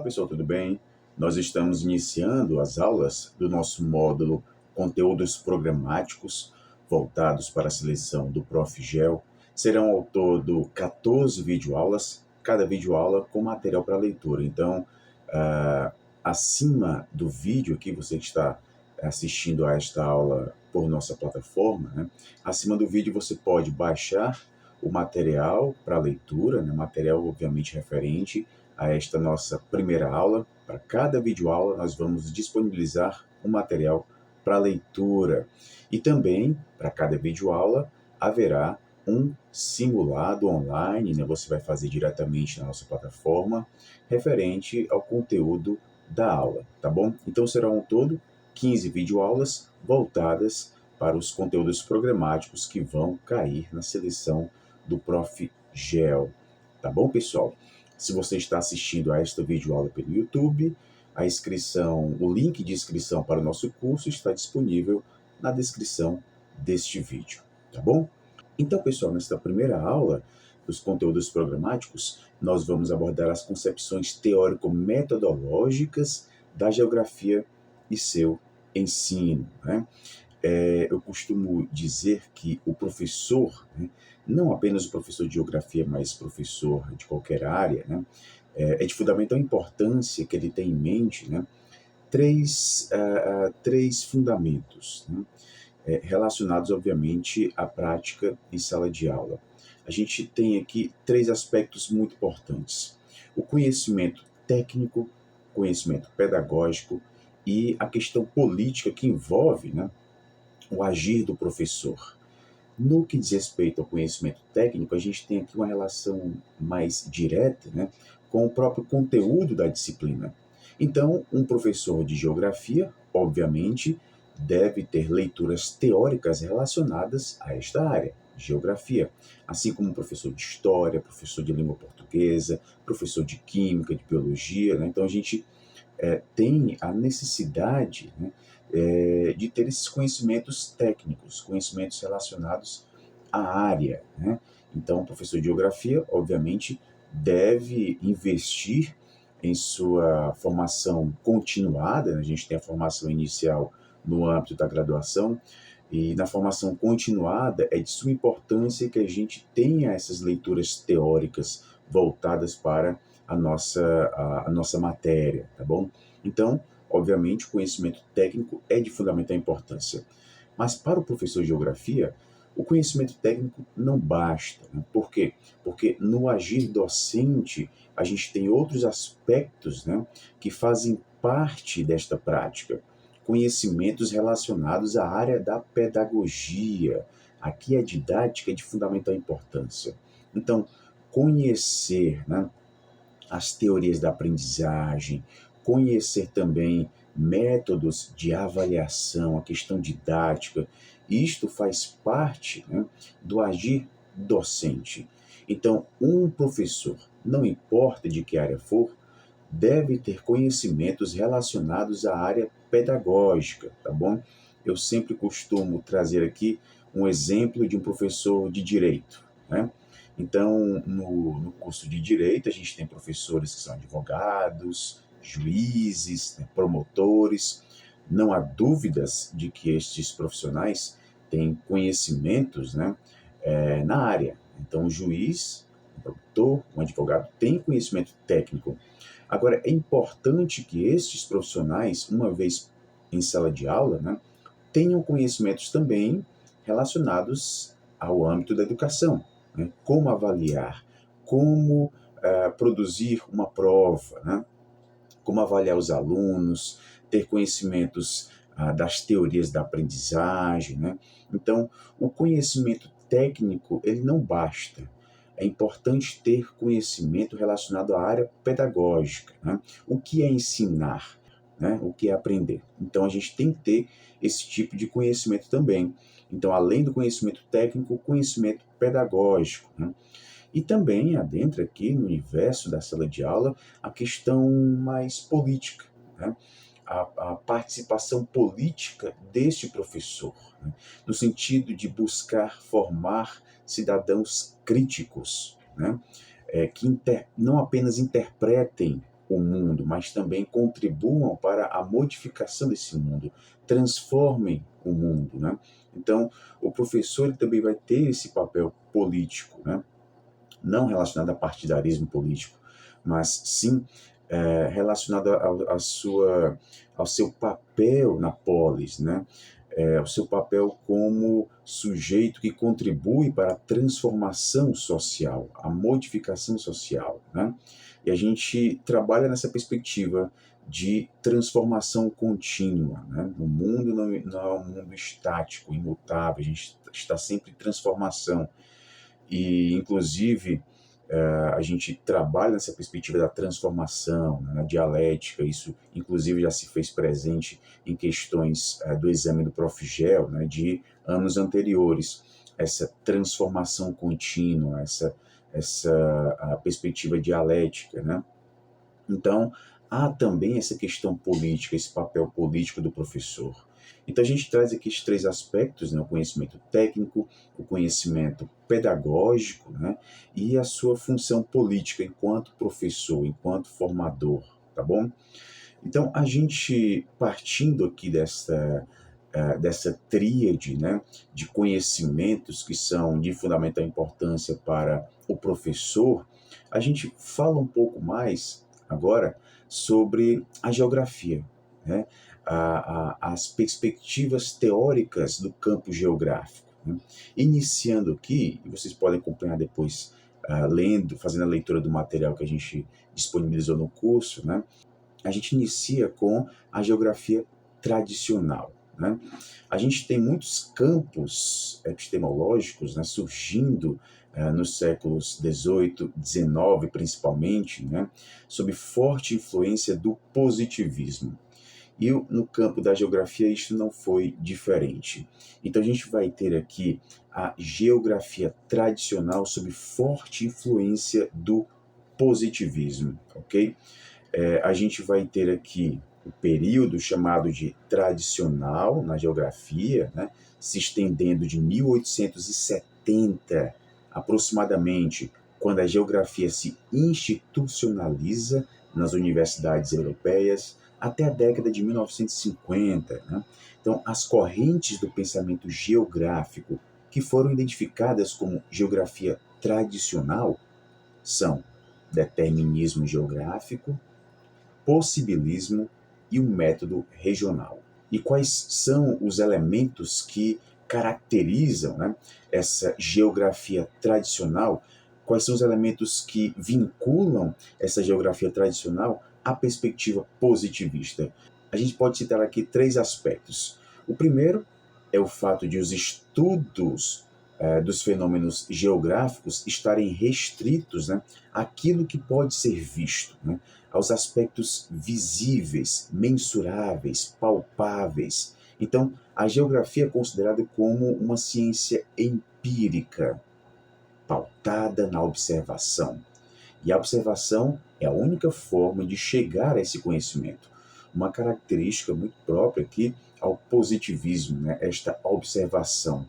pessoal, tudo bem? Nós estamos iniciando as aulas do nosso módulo Conteúdos Programáticos, voltados para a seleção do Prof. Gel. Serão ao todo 14 videoaulas, cada videoaula com material para leitura. Então, acima do vídeo aqui, você que está assistindo a esta aula por nossa plataforma, né? Acima do vídeo você pode baixar o material para leitura, né? Material obviamente referente a esta nossa primeira aula. Para cada videoaula, nós vamos disponibilizar um material para leitura. E também, para cada videoaula, haverá um simulado online, né? Você vai fazer diretamente na nossa plataforma, referente ao conteúdo da aula, tá bom? Então, serão ao todo 15 videoaulas voltadas para os conteúdos programáticos que vão cair na seleção do Prof. Gel. Tá bom, pessoal? Se você está assistindo a esta videoaula pelo YouTube, o link de inscrição para o nosso curso está disponível na descrição deste vídeo, tá bom? Então, pessoal, nesta primeira aula dos conteúdos programáticos, nós vamos abordar as concepções teórico-metodológicas da geografia e seu ensino, né? Eu costumo dizer que o professor, né, não apenas o professor de geografia, mas professor de qualquer área, né, é de fundamental importância que ele tenha em mente, né, três fundamentos, né, relacionados, obviamente, à prática em sala de aula. A gente tem aqui três aspectos muito importantes: o conhecimento técnico, conhecimento pedagógico e a questão política que envolve, né, o agir do professor. No que diz respeito ao conhecimento técnico, a gente tem aqui uma relação mais direta, né, com o próprio conteúdo da disciplina. Então, um professor de geografia, obviamente, deve ter leituras teóricas relacionadas a esta área, geografia, assim como um professor de história, professor de língua portuguesa, professor de química, de biologia, né? Então, a gente tem a necessidade, né, de ter esses conhecimentos técnicos, conhecimentos relacionados à área, né? Então, o professor de geografia, obviamente, deve investir em sua formação continuada, né? A gente tem a formação inicial no âmbito da graduação, e na formação continuada é de suma importância que a gente tenha essas leituras teóricas voltadas para a nossa matéria, tá bom? Então, obviamente, o conhecimento técnico é de fundamental importância. Mas para o professor de geografia, o conhecimento técnico não basta, né? Por quê? Porque no agir docente, a gente tem outros aspectos, né, que fazem parte desta prática. Conhecimentos relacionados à área da pedagogia. Aqui a didática é de fundamental importância. Então, conhecer, né, as teorias da aprendizagem, conhecer também métodos de avaliação, a questão didática, isto faz parte, né, do agir docente. Então, um professor, não importa de que área for, deve ter conhecimentos relacionados à área pedagógica, tá bom? Eu sempre costumo trazer aqui um exemplo de um professor de direito, né? Então, no curso de direito, a gente tem professores que são advogados, juízes, né, promotores. Não há dúvidas de que estes profissionais têm conhecimentos, né, na área. Então, o juiz, o promotor, o advogado tem conhecimento técnico. Agora, é importante que estes profissionais, uma vez em sala de aula, né, tenham conhecimentos também relacionados ao âmbito da educação, né? Como avaliar, como produzir uma prova, né? Como avaliar os alunos, ter conhecimentos das teorias da aprendizagem, né? Então, o conhecimento técnico, ele não basta. É importante ter conhecimento relacionado à área pedagógica, né? O que é ensinar, né? O que é aprender. Então, a gente tem que ter esse tipo de conhecimento também. Então, além do conhecimento técnico, o conhecimento pedagógico, né? E também adentra aqui no universo da sala de aula a questão mais política, né? A participação política deste professor, né? No sentido de buscar formar cidadãos críticos, né? Que não apenas interpretem o mundo, mas também contribuam para a modificação desse mundo, transformem o mundo, né? Então, o professor ele também vai ter esse papel político, né? Não relacionado a partidarismo político, mas sim relacionado ao seu papel na polis, né? O seu papel como sujeito que contribui para a transformação social, a modificação social, né? E a gente trabalha nessa perspectiva de transformação contínua, né? O mundo não é um mundo estático, imutável, a gente está sempre em transformação. E, inclusive, a gente trabalha nessa perspectiva da transformação, né, na dialética, isso, inclusive, já se fez presente em questões do exame do Profgel, né, de anos anteriores, essa transformação contínua, essa a perspectiva dialética, né? Então, há também essa questão política, esse papel político do professor. Então, a gente traz aqui esses três aspectos, né? O conhecimento técnico, o conhecimento pedagógico, né? E a sua função política enquanto professor, enquanto formador, tá bom? Então, a gente partindo aqui dessa tríade, né, de conhecimentos que são de fundamental importância para o professor, a gente fala um pouco mais agora sobre a geografia, né, as perspectivas teóricas do campo geográfico, né. Iniciando aqui, e vocês podem acompanhar depois lendo, fazendo a leitura do material que a gente disponibilizou no curso, né, a gente inicia com a geografia tradicional, né? A gente tem muitos campos epistemológicos, né, surgindo nos séculos XVIII, XIX principalmente, né, sob forte influência do positivismo. E no campo da geografia isso não foi diferente. Então a gente vai ter aqui a geografia tradicional sob forte influência do positivismo, ok? A gente vai ter aqui o período chamado de tradicional na geografia, né, se estendendo de 1870 aproximadamente, quando a geografia se institucionaliza nas universidades europeias, até a década de 1950. Né? Então, as correntes do pensamento geográfico que foram identificadas como geografia tradicional são determinismo geográfico, possibilismo e o método regional. E quais são os elementos que caracterizam, né, essa geografia tradicional? Quais são os elementos que vinculam essa geografia tradicional à perspectiva positivista? A gente pode citar aqui três aspectos. O primeiro é o fato de os estudos dos fenômenos geográficos estarem restritos, né, àquilo que pode ser visto, né, aos aspectos visíveis, mensuráveis, palpáveis. Então, a geografia é considerada como uma ciência empírica, pautada na observação. E a observação é a única forma de chegar a esse conhecimento. Uma característica muito própria aqui ao positivismo, né? Esta observação.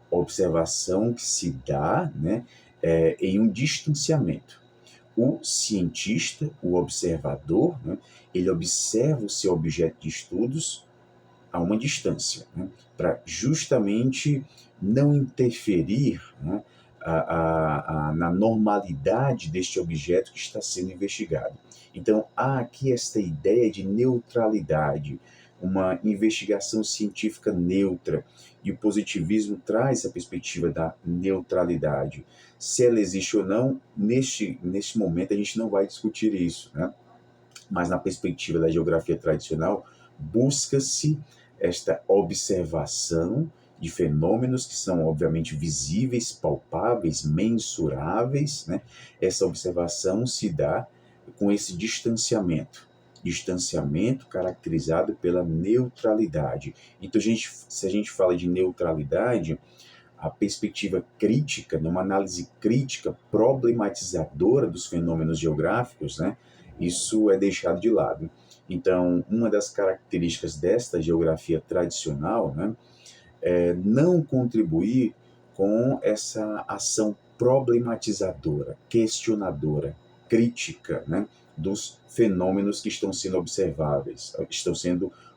Observação que se dá, né, em um distanciamento. O cientista, o observador, né, ele observa o seu objeto de estudos a uma distância, né, para justamente não interferir, né, na normalidade deste objeto que está sendo investigado. Então, há aqui esta ideia de neutralidade, uma investigação científica neutra, e o positivismo traz a perspectiva da neutralidade. Se ela existe ou não, neste momento a gente não vai discutir isso, né? Mas na perspectiva da geografia tradicional, busca-se esta observação de fenômenos que são obviamente visíveis, palpáveis, mensuráveis, né? Essa observação se dá com esse distanciamento caracterizado pela neutralidade. Então, se a gente fala de neutralidade, a perspectiva crítica, numa análise crítica, problematizadora dos fenômenos geográficos, né, isso é deixado de lado. Então, uma das características desta geografia tradicional, né, é não contribuir com essa ação problematizadora, questionadora, crítica, né, dos fenômenos que estão sendo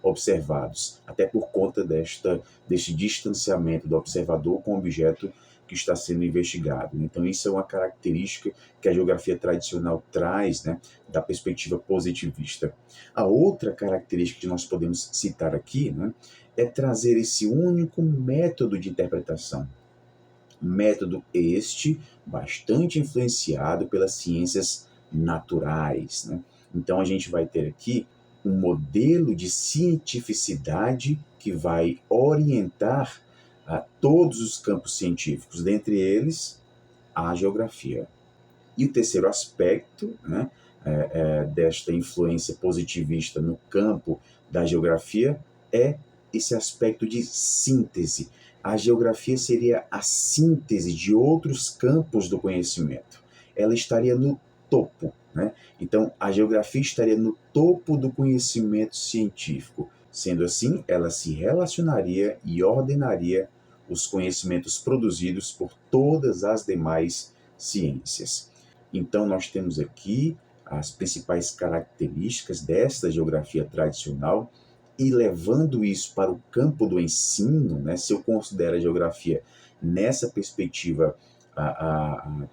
observados, até por conta deste distanciamento do observador com o objeto que está sendo investigado. Então, isso é uma característica que a geografia tradicional traz, né, da perspectiva positivista. A outra característica que nós podemos citar aqui, né, é trazer esse único método de interpretação. Método este bastante influenciado pelas ciências naturais, né? Então, a gente vai ter aqui um modelo de cientificidade que vai orientar a todos os campos científicos, dentre eles a geografia. E o terceiro aspecto, né, desta influência positivista no campo da geografia é esse aspecto de síntese. A geografia seria a síntese de outros campos do conhecimento. Ela estaria no topo, né? Então, a geografia estaria no topo do conhecimento científico. Sendo assim, ela se relacionaria e ordenaria os conhecimentos produzidos por todas as demais ciências. Então, nós temos aqui as principais características desta geografia tradicional e levando isso para o campo do ensino, né, se eu considero a geografia nessa perspectiva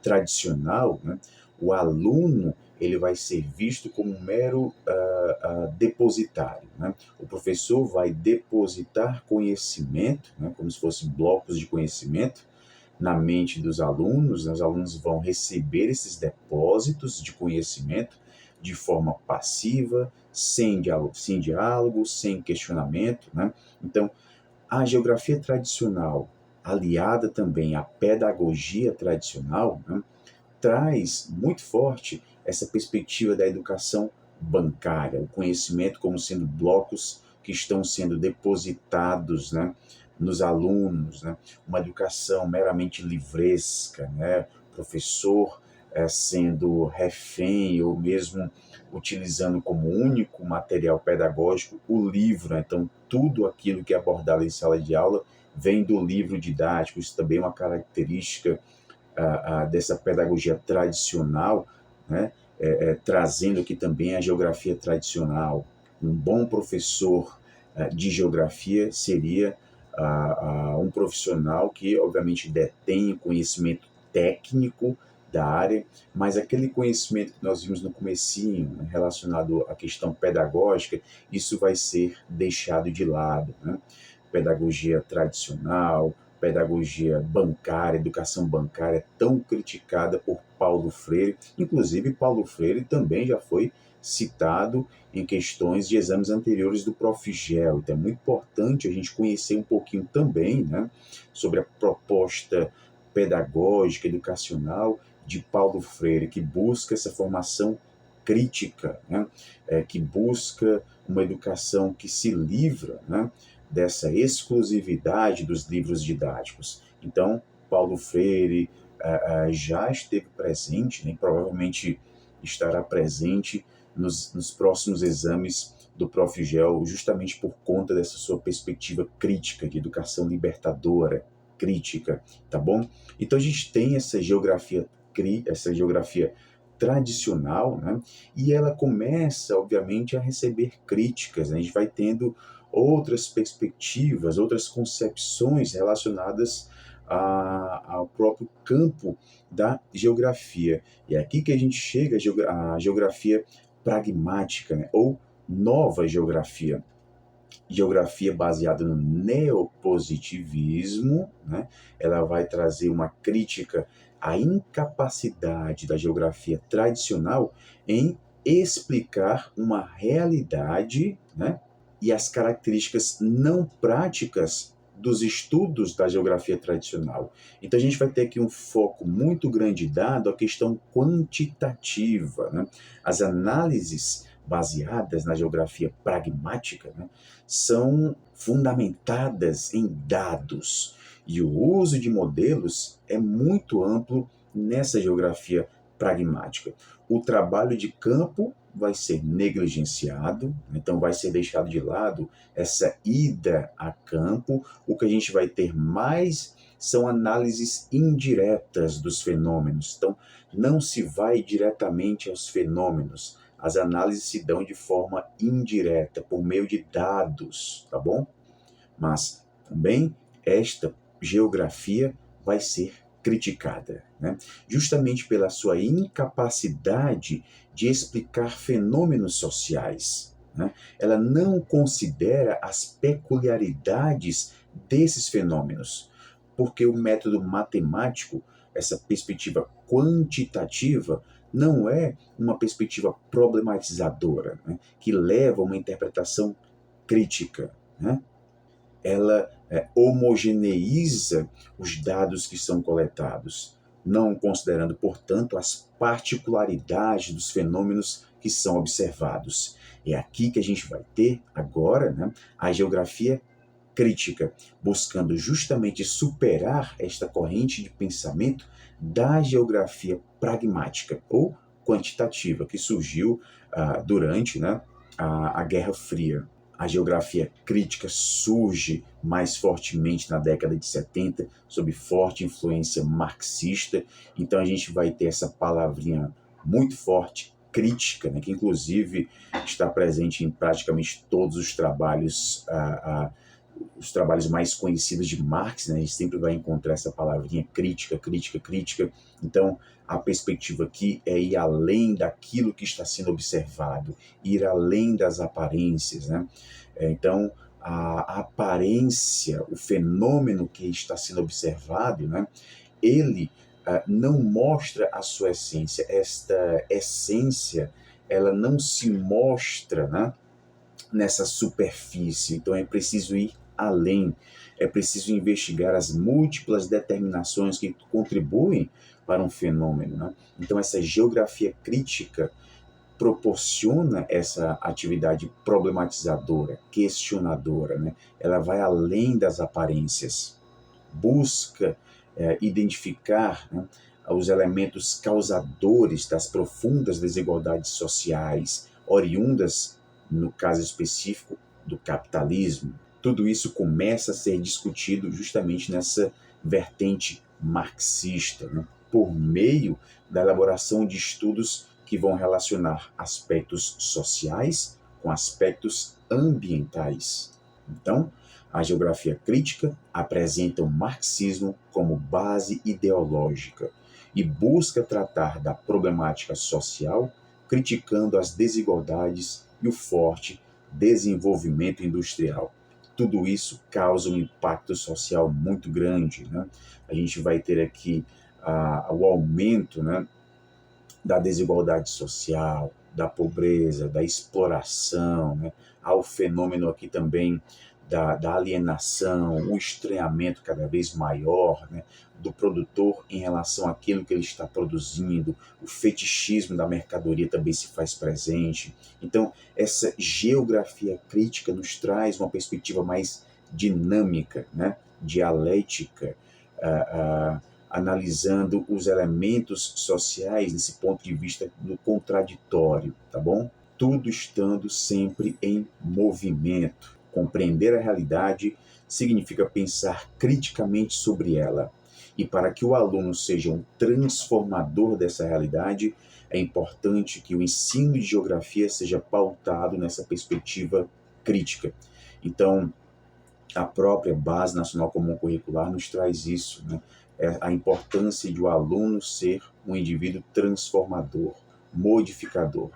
tradicional, né, o aluno ele vai ser visto como um mero depositário, né? O professor vai depositar conhecimento, né, como se fossem blocos de conhecimento, na mente dos alunos, né? Os alunos vão receber esses depósitos de conhecimento de forma passiva, sem diálogo, sem questionamento, né? Então, a geografia tradicional, aliada também à pedagogia tradicional, né, traz muito forte essa perspectiva da educação bancária, o conhecimento como sendo blocos que estão sendo depositados, né, nos alunos, né, uma educação meramente livresca, né, professor sendo refém ou mesmo utilizando como único material pedagógico o livro. Né? Então, tudo aquilo que é abordado em sala de aula vem do livro didático. Isso também é uma característica dessa pedagogia tradicional, né? Trazendo aqui também a geografia tradicional. Um bom professor de geografia seria um profissional que, obviamente, detém conhecimento técnico da área, mas aquele conhecimento que nós vimos no comecinho, né, relacionado à questão pedagógica, isso vai ser deixado de lado, né? Pedagogia tradicional, pedagogia bancária, educação bancária, tão criticada por Paulo Freire. Inclusive, Paulo Freire também já foi citado em questões de exames anteriores do Profigel. Então, é muito importante a gente conhecer um pouquinho também, né, sobre a proposta pedagógica, educacional de Paulo Freire, que busca essa formação crítica, né, que busca uma educação que se livra, né, dessa exclusividade dos livros didáticos. Então, Paulo Freire já esteve presente, né, provavelmente estará presente nos próximos exames do Profigel, justamente por conta dessa sua perspectiva crítica, de educação libertadora, crítica, tá bom? Então, a gente tem essa geografia tradicional, né? E ela começa, obviamente, a receber críticas, né? A gente vai tendo outras perspectivas, outras concepções relacionadas ao próprio campo da geografia. E é aqui que a gente chega à geografia pragmática, né? Ou nova geografia. Geografia baseada no neopositivismo, né? Ela vai trazer uma crítica à incapacidade da geografia tradicional em explicar uma realidade, né? E as características não práticas dos estudos da geografia tradicional. Então, a gente vai ter aqui um foco muito grande dado à questão quantitativa, né? As análises baseadas na geografia pragmática, né, são fundamentadas em dados. E o uso de modelos é muito amplo nessa geografia pragmática. O trabalho de campo vai ser negligenciado, então vai ser deixado de lado essa ida a campo. O que a gente vai ter mais são análises indiretas dos fenômenos. Então, não se vai diretamente aos fenômenos. as análises se dão de forma indireta, por meio de dados, tá bom? Mas também esta geografia vai ser criticada, né? Justamente pela sua incapacidade de explicar fenômenos sociais, né? Ela não considera as peculiaridades desses fenômenos, porque o método matemático, essa perspectiva quantitativa, não é uma perspectiva problematizadora, né? Que leva a uma interpretação crítica, né? Ela homogeneiza os dados que são coletados, não considerando, portanto, as particularidades dos fenômenos que são observados. É aqui que a gente vai ter agora, né, a geografia crítica, buscando justamente superar esta corrente de pensamento da geografia pragmática ou quantitativa que surgiu durante, né, a Guerra Fria. A geografia crítica surge mais fortemente na década de 70, sob forte influência marxista. Então a gente vai ter essa palavrinha muito forte, crítica, né, que inclusive está presente em praticamente todos os trabalhos mais conhecidos de Marx, né? A gente sempre vai encontrar essa palavrinha crítica, crítica, crítica. Então, a perspectiva aqui é ir além daquilo que está sendo observado, ir além das aparências, né? Então, a aparência, o fenômeno que está sendo observado, né? Ele não mostra a sua essência. Esta essência, ela não se mostra, né, nessa superfície. Então é preciso ir além, é preciso investigar as múltiplas determinações que contribuem para um fenômeno, né? Então essa geografia crítica proporciona essa atividade problematizadora, questionadora, né? Ela vai além das aparências, busca identificar, né, os elementos causadores das profundas desigualdades sociais, oriundas, no caso específico, do capitalismo. Tudo isso começa a ser discutido justamente nessa vertente marxista, né, por meio da elaboração de estudos que vão relacionar aspectos sociais com aspectos ambientais. Então, a geografia crítica apresenta o marxismo como base ideológica e busca tratar da problemática social, criticando as desigualdades e o forte desenvolvimento industrial. Tudo isso causa um impacto social muito grande, né? A gente vai ter aqui o aumento, né, da desigualdade social, da pobreza, da exploração, né? Há o fenômeno aqui também da alienação, o estranhamento cada vez maior, né, do produtor em relação àquilo que ele está produzindo, o fetichismo da mercadoria também se faz presente. Então, essa geografia crítica nos traz uma perspectiva mais dinâmica, né, dialética, analisando os elementos sociais nesse ponto de vista do contraditório, tá bom? Tudo estando sempre em movimento. Compreender a realidade significa pensar criticamente sobre ela. E para que o aluno seja um transformador dessa realidade, é importante que o ensino de geografia seja pautado nessa perspectiva crítica. Então, a própria Base Nacional Comum Curricular nos traz isso, né? A importância de o aluno ser um indivíduo transformador, modificador.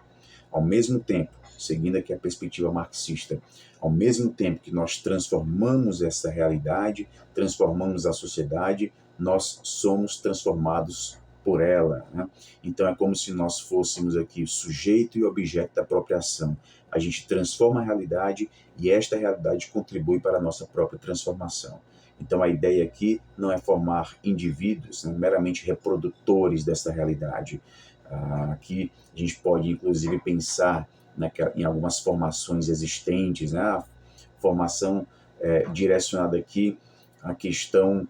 Ao mesmo tempo, seguindo aqui a perspectiva marxista, ao mesmo tempo que nós transformamos essa realidade, transformamos a sociedade, nós somos transformados por ela, né? Então é como se nós fôssemos aqui o sujeito e o objeto da própria ação. A gente transforma a realidade e esta realidade contribui para a nossa própria transformação. Então a ideia aqui não é formar indivíduos, né, meramente reprodutores dessa realidade. Aqui a gente pode inclusive pensar em algumas formações existentes, né? A formação direcionada aqui à questão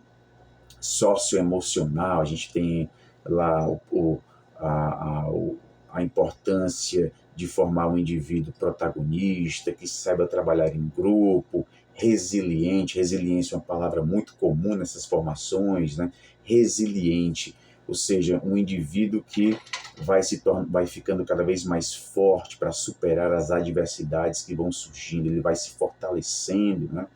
socioemocional, a gente tem lá a importância de formar um indivíduo protagonista, que saiba trabalhar em grupo, resiliente. Resiliência é uma palavra muito comum nessas formações, né? Resiliente, ou seja, um indivíduo que vai ficando cada vez mais forte para superar as adversidades que vão surgindo, ele vai se fortalecendo, né?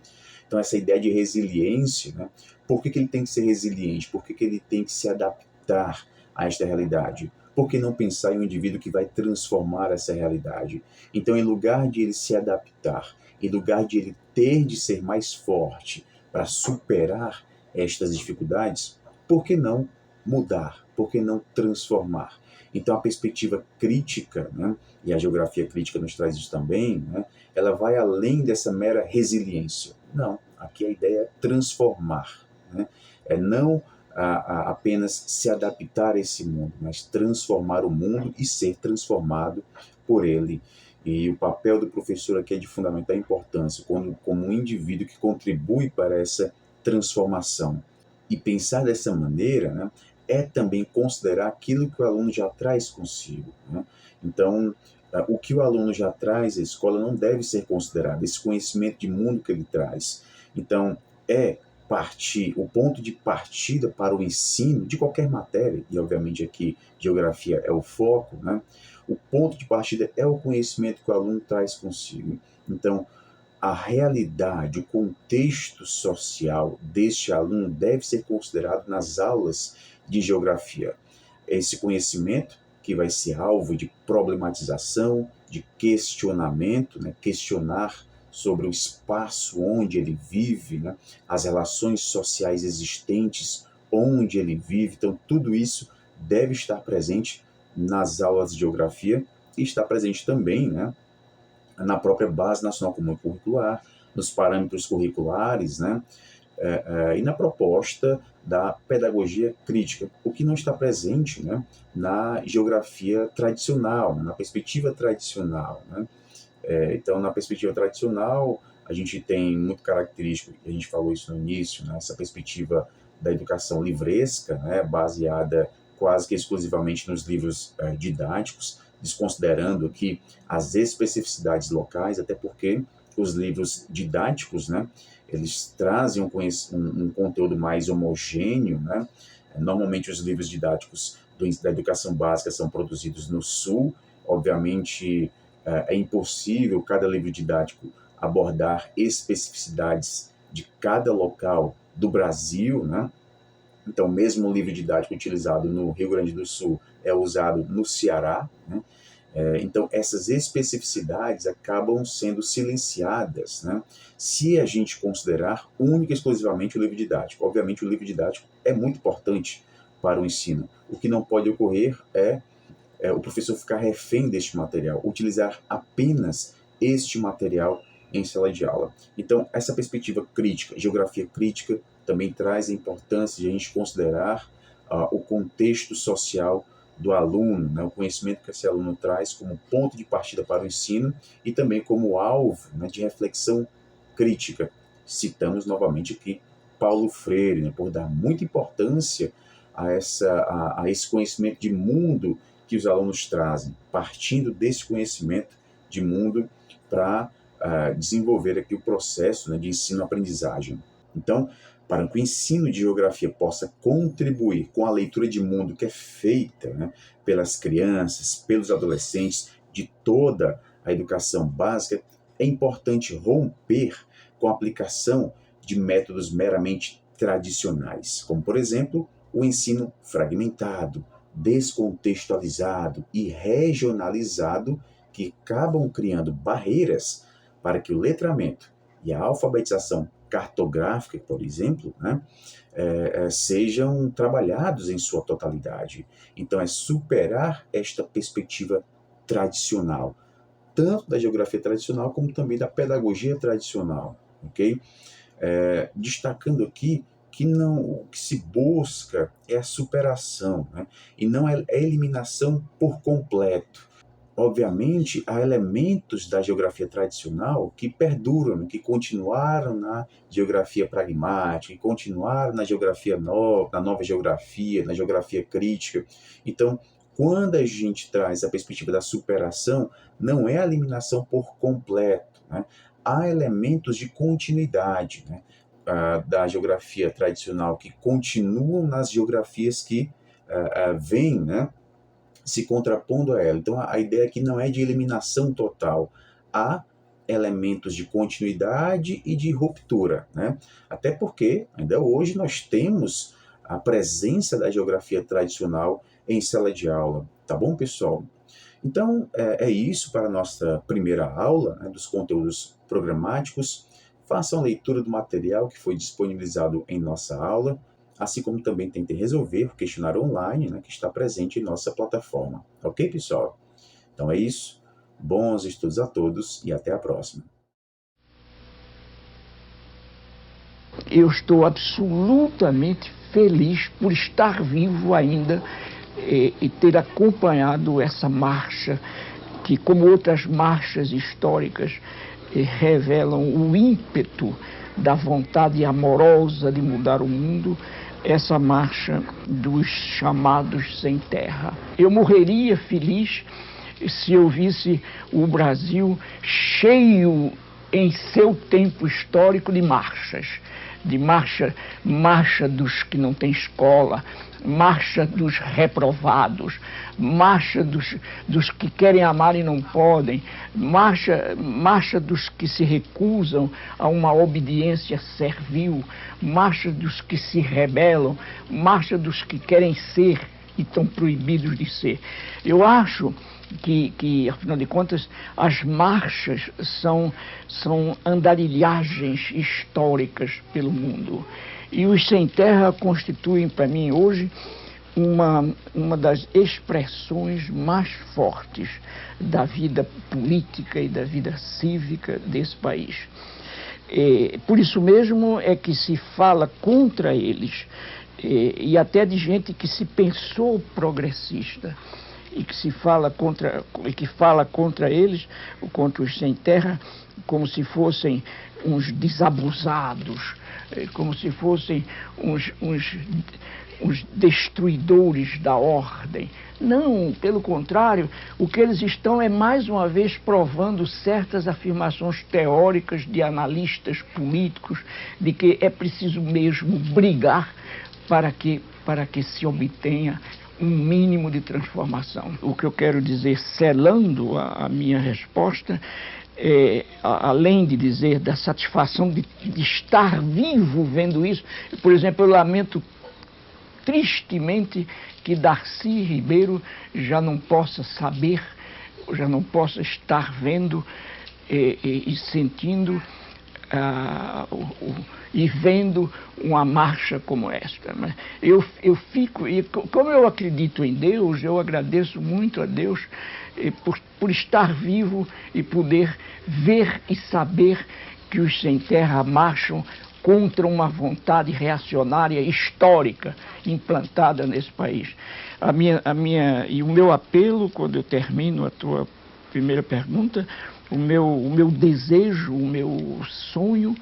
Então, essa ideia de resiliência, né? Por que ele tem que ser resiliente? Por que ele tem que se adaptar a esta realidade? Por que não pensar em um indivíduo que vai transformar essa realidade? Então, em lugar de ele se adaptar, em lugar de ele ter de ser mais forte para superar estas dificuldades, por que não mudar? Por que não transformar? Então, a perspectiva crítica, né, e a geografia crítica nos traz isso também, né, ela vai além dessa mera resiliência. Não, aqui a ideia é transformar, né? É não apenas se adaptar a esse mundo, mas transformar o mundo e ser transformado por ele. E o papel do professor aqui é de fundamental importância, como um indivíduo que contribui para essa transformação. E pensar dessa maneira, né, é também considerar aquilo que o aluno já traz consigo, né? Então, o que o aluno já traz à escola não deve ser considerado, esse conhecimento de mundo que ele traz. Então, o ponto de partida para o ensino de qualquer matéria, e obviamente aqui geografia é o foco, né? O ponto de partida é o conhecimento que o aluno traz consigo. Então, a realidade, o contexto social deste aluno deve ser considerado nas aulas de geografia. Esse conhecimento que vai ser alvo de problematização, de questionamento, né? Questionar sobre o espaço onde ele vive, né? As relações sociais existentes onde ele vive. Então, tudo isso deve estar presente nas aulas de geografia e está presente também, né, na própria Base Nacional Comum Curricular, nos parâmetros curriculares, né, e na proposta da pedagogia crítica, o que não está presente, né, na geografia tradicional, na perspectiva tradicional, né. Então, na perspectiva tradicional, a gente tem muito característico, a gente falou isso no início, né, essa perspectiva da educação livresca, né, baseada quase que exclusivamente nos livros didáticos, desconsiderando aqui as especificidades locais, até porque os livros didáticos, né, eles trazem um conteúdo mais homogêneo, né? Normalmente os livros didáticos da educação básica são produzidos no Sul, obviamente é impossível cada livro didático abordar especificidades de cada local do Brasil, né? Então, mesmo o livro didático utilizado no Rio Grande do Sul é usado no Ceará, né? Então, essas especificidades acabam sendo silenciadas, né, se a gente considerar única e exclusivamente o livro didático. Obviamente, o livro didático é muito importante para o ensino. O que não pode ocorrer é o professor ficar refém deste material, utilizar apenas este material em sala de aula. Então, essa perspectiva crítica, geografia crítica, também traz a importância de a gente considerar o contexto social do aluno, né, o conhecimento que esse aluno traz como ponto de partida para o ensino e também como alvo, né, de reflexão crítica. Citamos novamente aqui Paulo Freire, né, por dar muita importância a esse conhecimento de mundo que os alunos trazem, partindo desse conhecimento de mundo para desenvolver aqui o processo, né, de ensino-aprendizagem. Então, para que o ensino de geografia possa contribuir com a leitura de mundo que é feita, né, pelas crianças, pelos adolescentes, de toda a educação básica, é importante romper com a aplicação de métodos meramente tradicionais, como, por exemplo, o ensino fragmentado, descontextualizado e regionalizado, que acabam criando barreiras para que o letramento e a alfabetização cartográfica, por exemplo, né, sejam trabalhados em sua totalidade. Então, é superar esta perspectiva tradicional, tanto da geografia tradicional como também da pedagogia tradicional, ok? Destacando aqui que o que se busca é a superação, né? E não a eliminação por completo. Obviamente, há elementos da geografia tradicional que perduram, que continuaram na geografia pragmática, que continuaram na geografia nova, na nova geografia, na geografia crítica. Então, quando a gente traz a perspectiva da superação, não é a eliminação por completo, né? Há elementos de continuidade, né, da geografia tradicional que continuam nas geografias que vêm, né, se contrapondo a ela. Então, a ideia aqui não é de eliminação total. Há elementos de continuidade e de ruptura, né? Até porque, ainda hoje, nós temos a presença da geografia tradicional em sala de aula. Tá bom, pessoal? Então, é isso para a nossa primeira aula, né, dos conteúdos programáticos. Façam a leitura do material que foi disponibilizado em nossa aula, assim como também tentem resolver o questionário online, né, que está presente em nossa plataforma. Ok, pessoal? Então é isso. Bons estudos a todos e até a próxima. Eu estou absolutamente feliz por estar vivo ainda e ter acompanhado essa marcha que, como outras marchas históricas, revelam o ímpeto da vontade amorosa de mudar o mundo, essa marcha dos chamados sem terra. Eu morreria feliz se eu visse o Brasil cheio em seu tempo histórico de marchas, marcha dos que não têm escola, marcha dos reprovados, marcha dos que querem amar e não podem, marcha dos que se recusam a uma obediência servil, marcha dos que se rebelam, marcha dos que querem ser e estão proibidos de ser. Eu acho que, afinal de contas, as marchas são andarilhagens históricas pelo mundo. E os sem terra constituem, para mim, hoje, uma das expressões mais fortes da vida política e da vida cívica desse país. Por isso mesmo é que se fala contra eles, e até de gente que se pensou progressista, e que fala contra eles, contra os sem terra, como se fossem uns desabusados, como se fossem uns destruidores da ordem. Não, pelo contrário, o que eles estão é mais uma vez provando certas afirmações teóricas de analistas políticos de que é preciso mesmo brigar para que se obtenha um mínimo de transformação. O que eu quero dizer, selando a minha resposta, além de dizer da satisfação de estar vivo vendo isso, por exemplo, eu lamento tristemente que Darcy Ribeiro já não possa saber, já não possa estar vendo e sentindo e vendo uma marcha como esta. Né? Eu fico, e como eu acredito em Deus, eu agradeço muito a Deus por estar vivo e poder ver e saber que os sem terra marcham contra uma vontade reacionária histórica implantada nesse país. E o meu apelo, quando eu termino a tua primeira pergunta, o meu desejo, o meu sonho,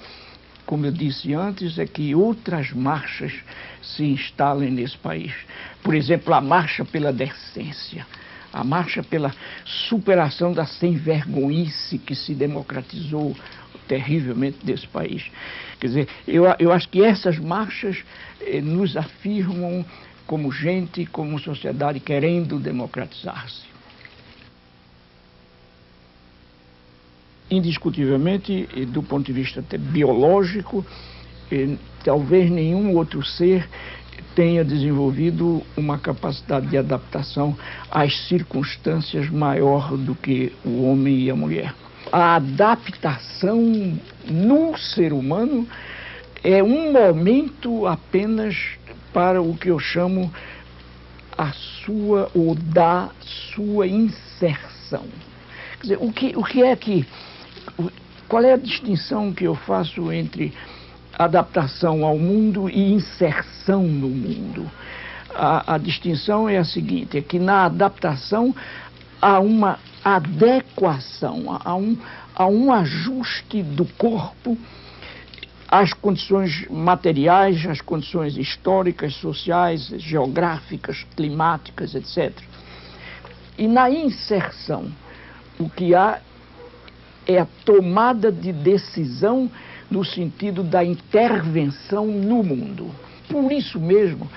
como eu disse antes, é que outras marchas se instalem nesse país. Por exemplo, a marcha pela decência, a marcha pela superação da sem-vergonhice que se democratizou terrivelmente desse país. Quer dizer, eu acho que essas marchas nos afirmam como gente, como sociedade querendo democratizar-se. Indiscutivelmente, do ponto de vista até biológico, talvez nenhum outro ser tenha desenvolvido uma capacidade de adaptação às circunstâncias maior do que o homem e a mulher. A adaptação no ser humano é um momento apenas para o que eu chamo a sua ou da sua inserção. Quer dizer, qual é a distinção que eu faço entre adaptação ao mundo e inserção no mundo? A distinção é a seguinte, é que na adaptação há uma adequação, há um ajuste do corpo às condições materiais, às condições históricas, sociais, geográficas, climáticas, etc. E na inserção, o que há é a tomada de decisão no sentido da intervenção no mundo. Por isso mesmo,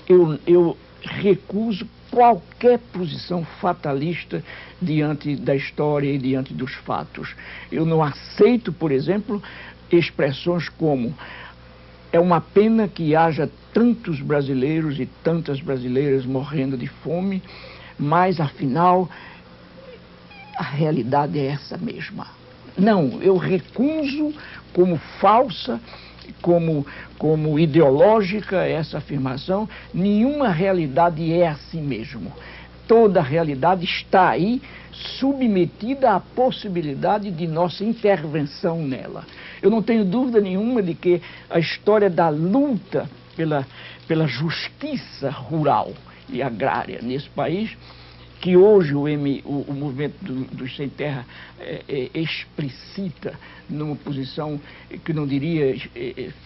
eu recuso qualquer posição fatalista diante da história e diante dos fatos. Eu não aceito, por exemplo, expressões como: é uma pena que haja tantos brasileiros e tantas brasileiras morrendo de fome, mas afinal a realidade é essa mesma. Não, eu recuso como falsa, como ideológica essa afirmação. Nenhuma realidade é assim mesmo. Toda realidade está aí, submetida à possibilidade de nossa intervenção nela. Eu não tenho dúvida nenhuma de que a história da luta pela justiça rural e agrária nesse país, que hoje o movimento dos Sem Terra explicita numa posição que não diria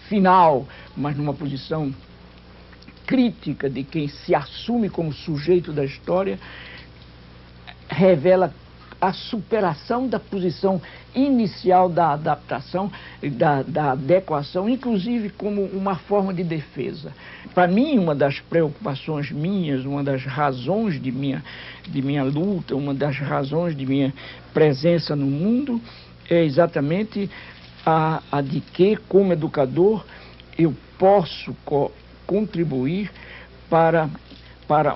final, mas numa posição crítica de quem se assume como sujeito da história, revela a superação da posição inicial da adaptação, da adequação, inclusive como uma forma de defesa. Para mim, uma das preocupações minhas, uma das razões de minha luta, uma das razões de minha presença no mundo é exatamente a de que, como educador, eu posso contribuir para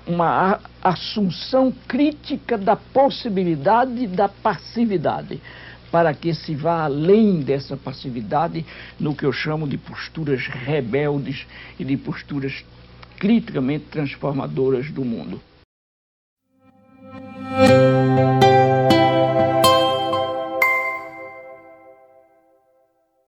uma assunção crítica da possibilidade da passividade, para que se vá além dessa passividade no que eu chamo de posturas rebeldes e de posturas criticamente transformadoras do mundo.